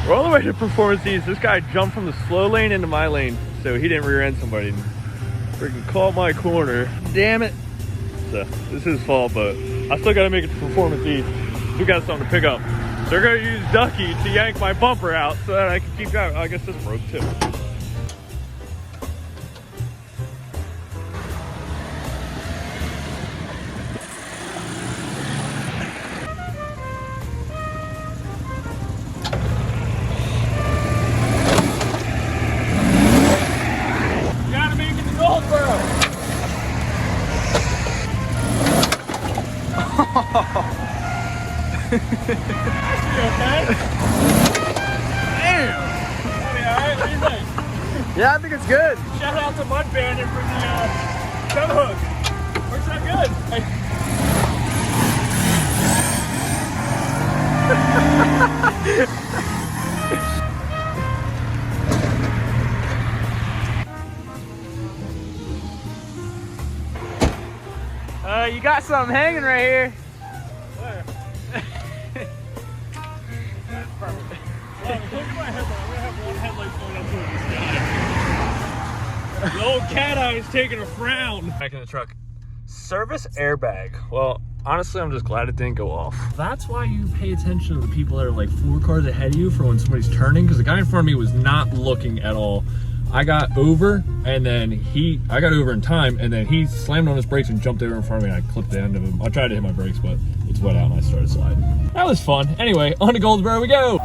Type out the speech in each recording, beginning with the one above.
We're all the way to Performance East. This guy jumped from the slow lane into my lane, so he didn't rear end somebody. Freaking caught my corner. Damn it. So this is his fault, but I still gotta make it to Performance East. We got something to pick up. So they're gonna use Ducky to yank my bumper out so that I can keep driving. I guess this broke too. Yeah, I think it's good. Shout out to Mud Bandit for the tow hook. Works out good. You got something hanging right here. Where? That's perfect. Look at my headlight. I'm gonna have one headlight going up towards this guy. The old cat eye is taking a frown. Back in the truck. Service airbag. Well, honestly, I'm just glad it didn't go off. That's why you pay attention to the people that are like 4 cars ahead of you for when somebody's turning, because the guy in front of me was not looking at all. I got over, and then I got over in time, and then he slammed on his brakes and jumped over in front of me, and I clipped the end of him. I tried to hit my brakes, but it's wet out, and I started sliding. That was fun. Anyway, on to Goldsboro we go.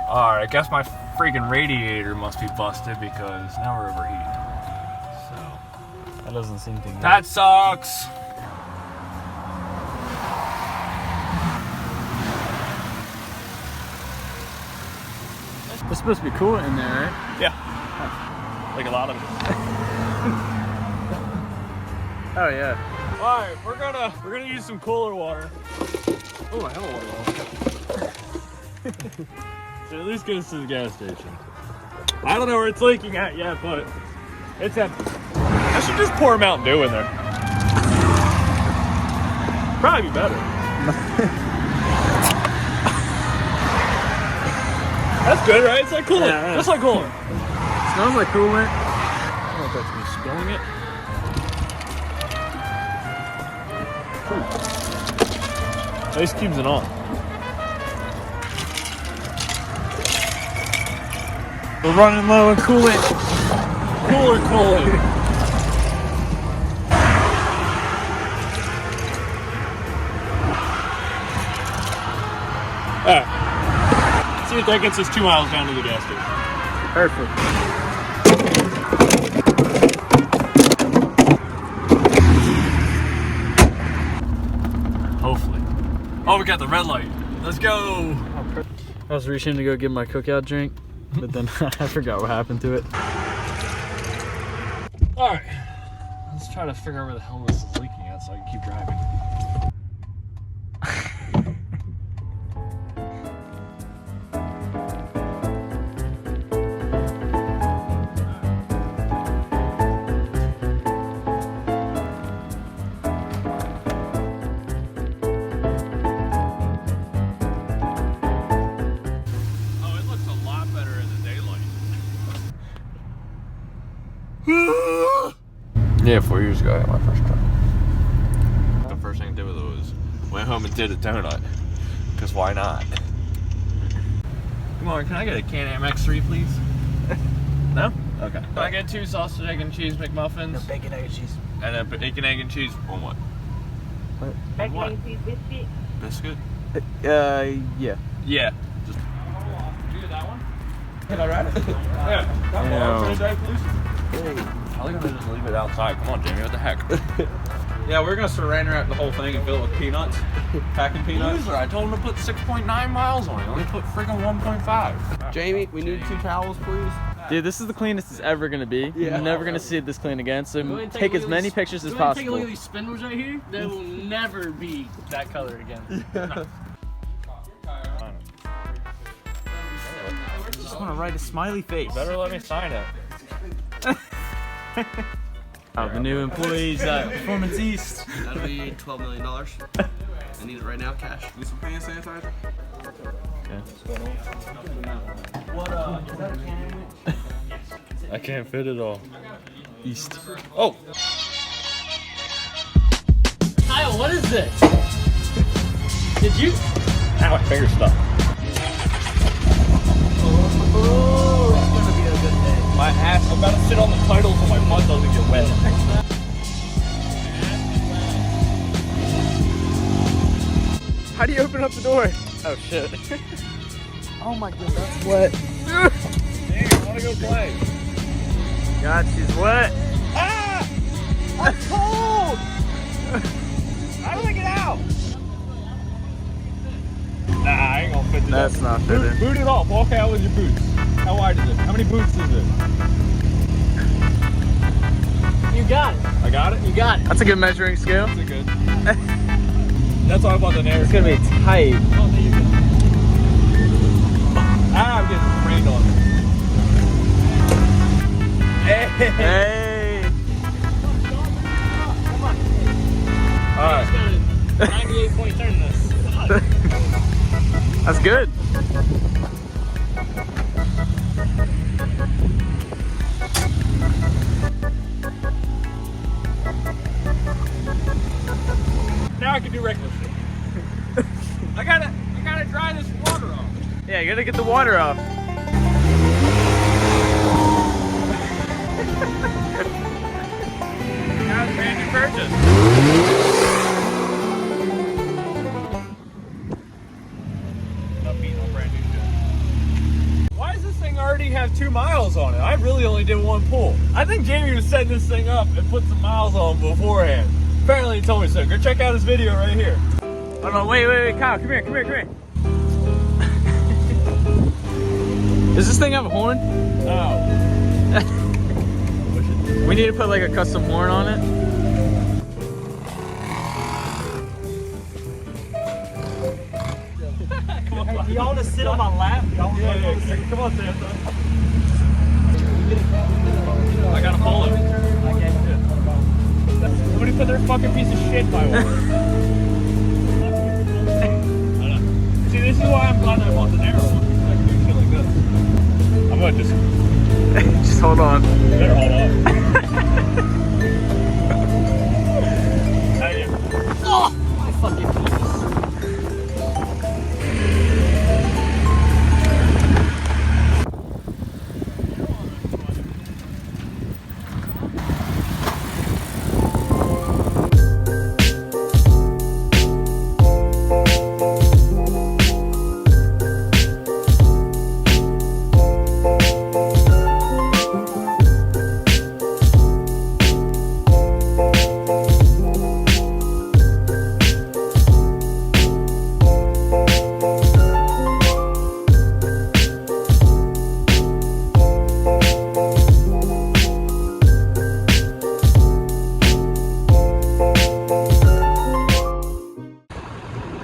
All right, I guess my freaking radiator must be busted because now we're overheating. So That doesn't seem to be. that sucks. It's supposed to be coolant in there, right? Yeah, like a lot of it. Oh yeah. All right, we're gonna use some cooler water. Oh, I have a water bottle. So at least get us to the gas station. I don't know where it's leaking at yet, but it's empty. I should just pour Mountain Dew in there. Probably be better. That's good, right? It's like coolant. Yeah, right. Just like coolant. Smells like coolant. I don't know if that's me spilling it. Ice cubes and all. We're running low on coolant. Cooler coolant. Alright. See if that gets us 2 miles down to the gas station. Perfect. Hopefully. Oh, we got the red light. Let's go. I was reaching to go get my cookout drink, but then I forgot what happened to it. Alright. Let's try to figure out where the hell this is leaking at so I can keep driving. Yeah, 4 years ago I got my first truck. The first thing I did with it was went home and did a donut. Because why not? Come on, can I get a can of MX3 please? No? Okay. Can I get 2 sausage, egg, and cheese McMuffins? No bacon, egg, and cheese. And a bacon, egg, and cheese on what? Bacon, What? egg, and cheese biscuit. Biscuit? Yeah. Yeah. Just do that one. Can I ride it? Yeah. Yeah. I think I'm gonna just leave it outside. Come on, Jamie, what the heck? Yeah, we're gonna surrender wrap the whole thing and fill it with peanuts. Packing peanuts. Loser, I told him to put 6.9 miles on it. Only put freaking 1.5. Jamie, we need 2 towels, please. Dude, this is the cleanest it's ever gonna be. Yeah. You're never gonna see it this clean again. So Go ahead and take a as look many at pictures as Go ahead and possible. Take a look at these spindles right here. They will never be that color again. Just want to write a smiley face. Better let me sign it. Oh, the new employees at Performance East. That'll be $12 million. I need it right now, cash. Need some hand sanitizer? Okay. What, is that a can? I can't fit it all. East. Oh! Kyle, what is this? Did you? Ow, my finger stuck. Oh, it's gonna be a good day. My ass, I'm about to sit on the title so my butt doesn't get wet. How do you open up the door? Oh shit. Oh my god, that's wet. Dang, I wanna go play. God, she's wet. Ah! I'm cold! How do I get out? Nah, I ain't gonna fit this. That's not fitting. Boot it off. Walk out with your boots. How wide is it? How many boots is it? You got it. I got it? You got it. That's a good measuring scale. That's a good. That's why I bought the air. It's gonna be tight. Oh, there you go. Ah, I'm getting rained on. Hey! Hey. Come on. Alright. It's got a 98-point turn this. That's good. Now I can do regular shit. I gotta dry this water off. Yeah, you gotta get the water off. Now it's brand new purchase. Not beating on brand new shit. Why does this thing already have 2 miles on it? I really only did 1 pull. I think Jamie was setting this thing up and put some miles on beforehand. Apparently he told me so. Go check out his video right here. Hold on, wait, Kyle, come here. Does this thing have a horn? Oh. We need to put like a custom horn on it. Do y'all want to sit on my lap? Y'all Yeah. Come on, Santa. I gotta pull it. Somebody put their fucking piece of shit in my water. See, this is why I'm glad I bought the narrow one. I can do shit like this. I'm gonna just Just hold on. better hold up. Thank you. Oh, my fucking penis.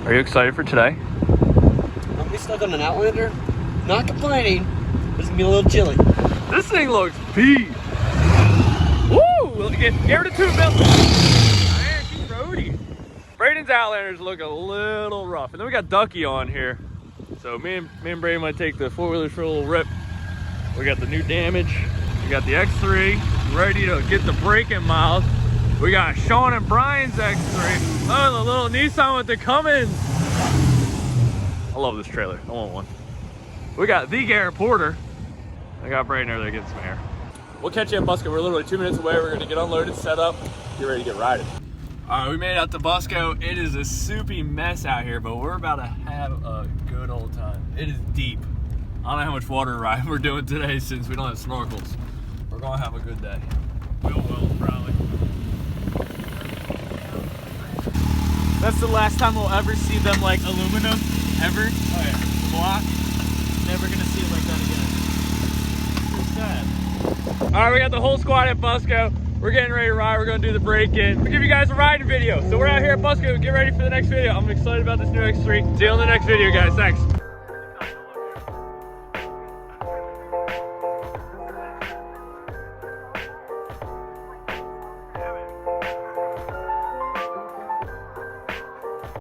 Are you excited for today? I'll be stuck on an Outlander. Not complaining, but it's gonna be a little chilly. This thing looks beat. Woo! Get her to 2 minutes. Man, keep roadie. Braden's Outlanders look a little rough. And then we got Ducky on here. So me and Braden might take the 4-wheelers for a little rip. We got the new damage. We got the X3 ready to get the braking miles. We got Sean and Brian's X3. Oh, the little Nissan with the Cummins. I love this trailer. I want one. We got the Garrett Porter. I got Braden over there getting some air. We'll catch you in Busco. We're literally 2 minutes away. We're gonna get unloaded, set up, get ready to get riding. All right, we made it out to Busco. It is a soupy mess out here, but we're about to have a good old time. It is deep. I don't know how much water ride we're doing today since we don't have snorkels. We're gonna have a good day. Will, probably. That's the last time we'll ever see them like aluminum, ever. Oh yeah. Block. Never gonna see it like that again. So sad. All right, we got the whole squad at Busco. We're getting ready to ride. We're gonna do the break-in. We'll give you guys a riding video. So we're out here at Busco. Get ready for the next video. I'm excited about this new X3. See you on the next video, guys. Thanks.